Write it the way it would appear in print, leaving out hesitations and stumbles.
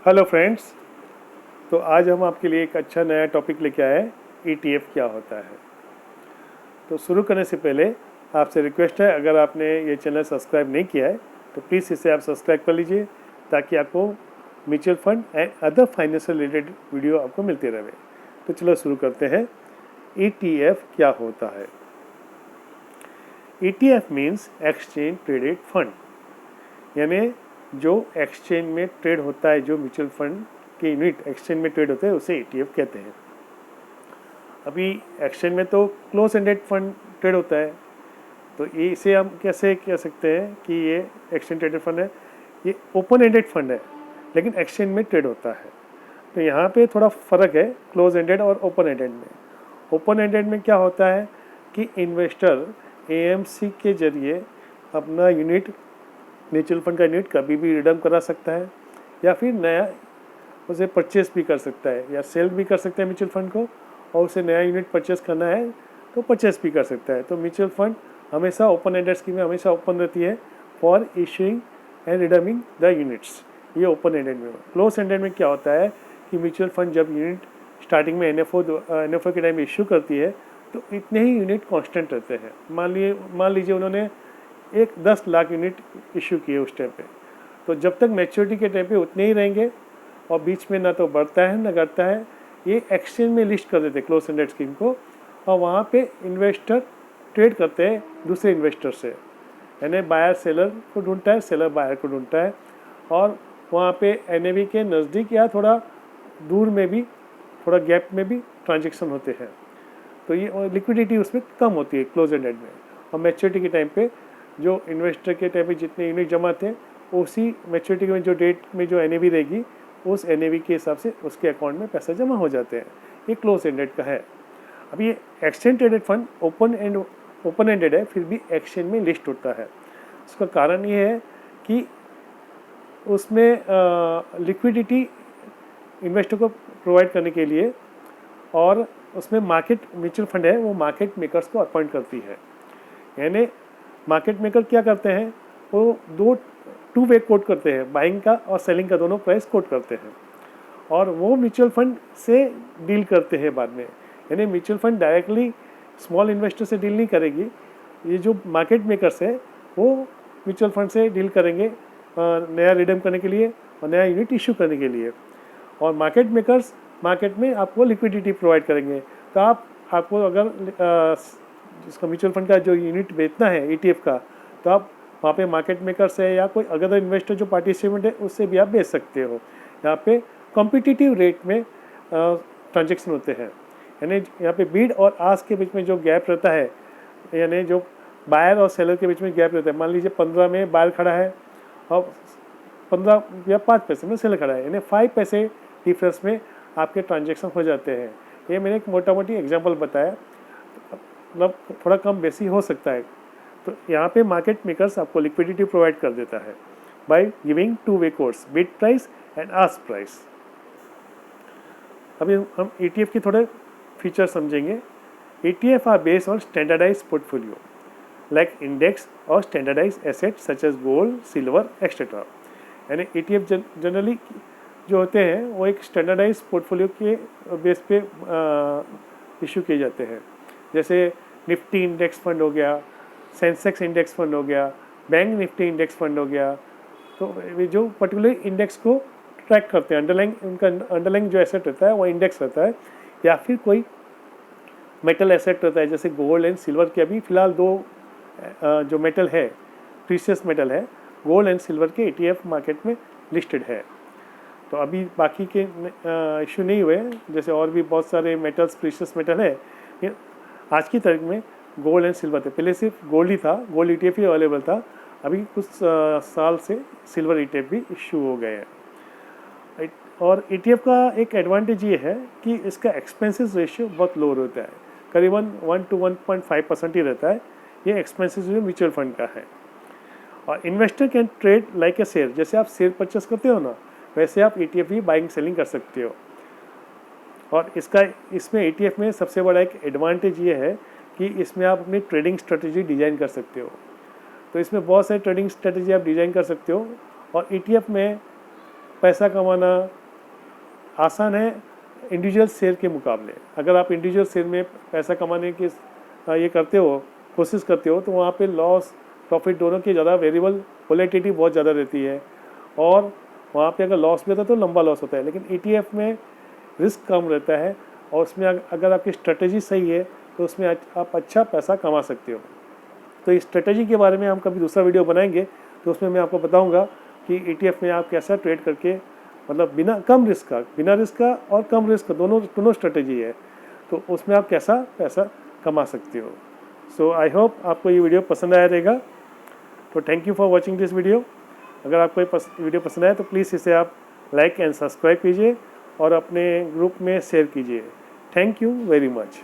Hello friends. तो आज हम आपके लिए एक अच्छा नया टॉपिक लेके आए हैं, ईटीएफ क्या होता है। तो शुरू करने से पहले आपसे रिक्वेस्ट है, अगर आपने ये चैनल सब्सक्राइब नहीं किया है तो प्लीज़ इसे आप सब्सक्राइब कर लीजिए, ताकि आपको mutual fund and other financial related video आपको मिलते रहे। तो चलो शुरू करते हैं। ईटीएफ क्या होता है? ETF means exchange traded fund, यानी जो एक्सचेंज में ट्रेड होता है, जो म्यूचुअल फंड के यूनिट एक्सचेंज में ट्रेड होते हैं, उसे ईटीएफ कहते हैं। अभी एक्सचेंज में तो क्लोज एंडेड फंड ट्रेड होता है, तो ये इसे हम कैसे कह सकते हैं कि ये एक्सचेंज ट्रेडेड फंड है। ये ओपन एंडेड फंड है, लेकिन एक्सचेंज में ट्रेड होता है। तो यहाँ पे थोड़ा फ़र्क है क्लोज एंडेड और ओपन एंडेड में। ओपन एंडेड में क्या होता है कि इन्वेस्टर एएमसी के जरिए अपना यूनिट, म्यूचुअल फंड का यूनिट कभी भी रिडीम करा सकता है, या फिर नया उसे परचेस भी कर सकता है, या सेल भी कर सकता है म्यूचुअल फंड को, और उसे नया यूनिट परचेस करना है तो परचेस भी कर सकता है। तो म्यूचुअल फंड हमेशा ओपन एंडेड स्कीम में हमेशा ओपन रहती है for issuing and redeeming the units. ये ओपन एंडेड में। क्लोज एंडेड में क्या होता है कि म्यूचुअल फंड जब यूनिट स्टार्टिंग में एनएफओ के टाइम इशू करती है, तो इतने ही यूनिट कांस्टेंट रहते हैं। मान लीजिए उन्होंने 10 लाख यूनिट इशू किए उस टाइम पे, तो जब तक मैच्योरिटी के टाइम पे उतने ही रहेंगे, और बीच में ना तो बढ़ता है ना घटता है। ये एक्सचेंज में लिस्ट कर देते क्लोज एंडेड स्कीम को, और वहाँ पे इन्वेस्टर ट्रेड करते हैं दूसरे इन्वेस्टर से, यानी बायर सेलर को ढूंढता है, सेलर बायर को ढूंढता है, और वहाँ पे एनएवी के नज़दीक या थोड़ा दूर में भी, थोड़ा गैप में भी ट्रांजेक्शन होते हैं। तो ये लिक्विडिटी उसमें कम होती है क्लोज एंडेड में। और मैच्योरिटी के टाइम पे जो इन्वेस्टर के टाइम पे जितने यूनिट जमा थे, उसी मैच्योरिटी में जो डेट में जो एनएवी रहेगी, उस एनएवी के हिसाब से उसके अकाउंट में पैसा जमा हो जाते हैं। ये क्लोज एंडेड का है। अब ये exchange traded fund open ended है, फिर भी एक्सचेंज में लिस्ट होता है। उसका कारण ये है कि उसमें लिक्विडिटी इन्वेस्टर को प्रोवाइड करने के लिए, और उसमें मार्केट म्यूचुअल फंड है वो मार्केट मेकर्स को अपॉइंट करती है। यानी मार्केट मेकर क्या करते हैं, वो टू वे कोट करते हैं, बाइंग का और सेलिंग का दोनों प्राइस कोट करते हैं, और वो म्यूचुअल फंड से डील करते हैं बाद में। यानी mutual fund directly small investor से डील नहीं करेगी। ये जो मार्केट मेकर्स है वो म्यूचुअल फंड से डील करेंगे नया रिडीम करने के लिए और नया यूनिट इशू करने के लिए, और मार्केट मेकर्स मार्केट में आपको लिक्विडिटी प्रोवाइड करेंगे। तो आपको अगर जिसका म्यूचुअल फंड का जो यूनिट बेचना है ईटीएफ का, तो आप वहाँ पे मार्केट मेकर से या कोई अदर इन्वेस्टर जो पार्टिसिपेंट है उससे भी आप बेच सकते हो। यहाँ पे कॉम्पिटिटिव रेट में ट्रांजेक्शन होते हैं, यानी यहाँ पे बीड और आस्क के बीच में जो गैप रहता है, यानी जो बायर और सेलर के बीच में गैप रहता है। मान लीजिए 15 में बायर खड़ा है और 15 या 5 पैसे में सेलर खड़ा है, यानी 5 पैसे डिफरेंस में आपके ट्रांजेक्शन हो जाते हैं। ये मैंने एक मोटा मोटी एग्जाम्पल बताया, मतलब थोड़ा कम बेसी हो सकता है। तो यहाँ पे मार्केट मेकर्स आपको लिक्विडिटी प्रोवाइड कर देता है by giving two way quotes, bid price and ask price. अभी हम ईटीएफ के थोड़े फीचर समझेंगे। ETF are based on standardise portfolio like index और standardise asset such as gold, silver etcetera. यानी ईटीएफ जनरली जो होते हैं वो एक स्टैंडर्डाइज पोर्टफोलियो के बेस पे इशू किए जाते हैं। जैसे निफ्टी इंडेक्स फंड हो गया, सेंसेक्स इंडेक्स फंड हो गया, बैंक निफ्टी इंडेक्स फंड हो गया। तो ये जो पर्टिकुलर इंडेक्स को ट्रैक करते हैं, उनका अंडरलाइंग जो एसेट रहता है वो इंडेक्स रहता है, या फिर कोई मेटल एसेट रहता है, जैसे गोल्ड एंड सिल्वर के अभी फ़िलहाल दो जो मेटल है, प्रीशियस मेटल है, गोल्ड एंड सिल्वर के ईटीएफ मार्केट में लिस्टेड है। तो अभी बाकी के इशू नहीं हुए, जैसे और भी बहुत सारे मेटल्स, प्रीशियस मेटल है। आज की तारीख में गोल्ड एंड सिल्वर थे, पहले सिर्फ गोल्ड ही था, गोल्ड ईटीएफ ही अवेलेबल था। अभी कुछ साल से सिल्वर ईटीएफ भी इशू हो गए हैं। और ईटीएफ का एक एडवांटेज ये है कि इसका एक्सपेंसेस रेशियो बहुत लो रहता है, करीबन 1 to 1.5% ही रहता है। ये एक्सपेंसेस जो म्यूचुअल फंड का है। और investor can trade like a share, जैसे आप शेयर परचेस करते हो ना, वैसे आप ईटीएफ भी बाइंग सेलिंग कर सकते हो। और इसमें ईटीएफ में सबसे बड़ा एक एडवांटेज ये है कि इसमें आप अपनी ट्रेडिंग स्ट्रेटजी डिज़ाइन कर सकते हो। तो इसमें बहुत सारी ट्रेडिंग स्ट्रेटजी आप डिज़ाइन कर सकते हो, और ETF में पैसा कमाना आसान है इंडिविजुअल शेयर के मुकाबले। अगर आप इंडिविजुअल शेयर में पैसा कमाने की ये करते हो, कोशिश करते हो, तो वहाँ पे लॉस प्रॉफिट दोनों की ज़्यादा वेरिएबल वोलेटिलिटी बहुत ज़्यादा रहती है और वहाँ पे अगर लॉस भी होता है तो लंबा लॉस होता है। लेकिन ETF में रिस्क कम रहता है और उसमें अगर आपकी स्ट्रेटेजी सही है तो उसमें आप अच्छा पैसा कमा सकते हो। तो इस स्ट्रेटेजी के बारे में हम कभी दूसरा वीडियो बनाएंगे, तो उसमें मैं आपको बताऊंगा कि ETF में आप कैसा ट्रेड करके, मतलब बिना रिस्क का और कम रिस्क का दोनों स्ट्रेटेजी है, तो उसमें आप कैसा पैसा कमा सकते हो। सो आई होप आपको ये वीडियो पसंद आया रहेगा। तो thank you for watching this video. अगर आपको ये वीडियो पसंद आए तो प्लीज़ इसे आप लाइक एंड सब्सक्राइब कीजिए और अपने ग्रुप में शेयर कीजिए। Thank you very much.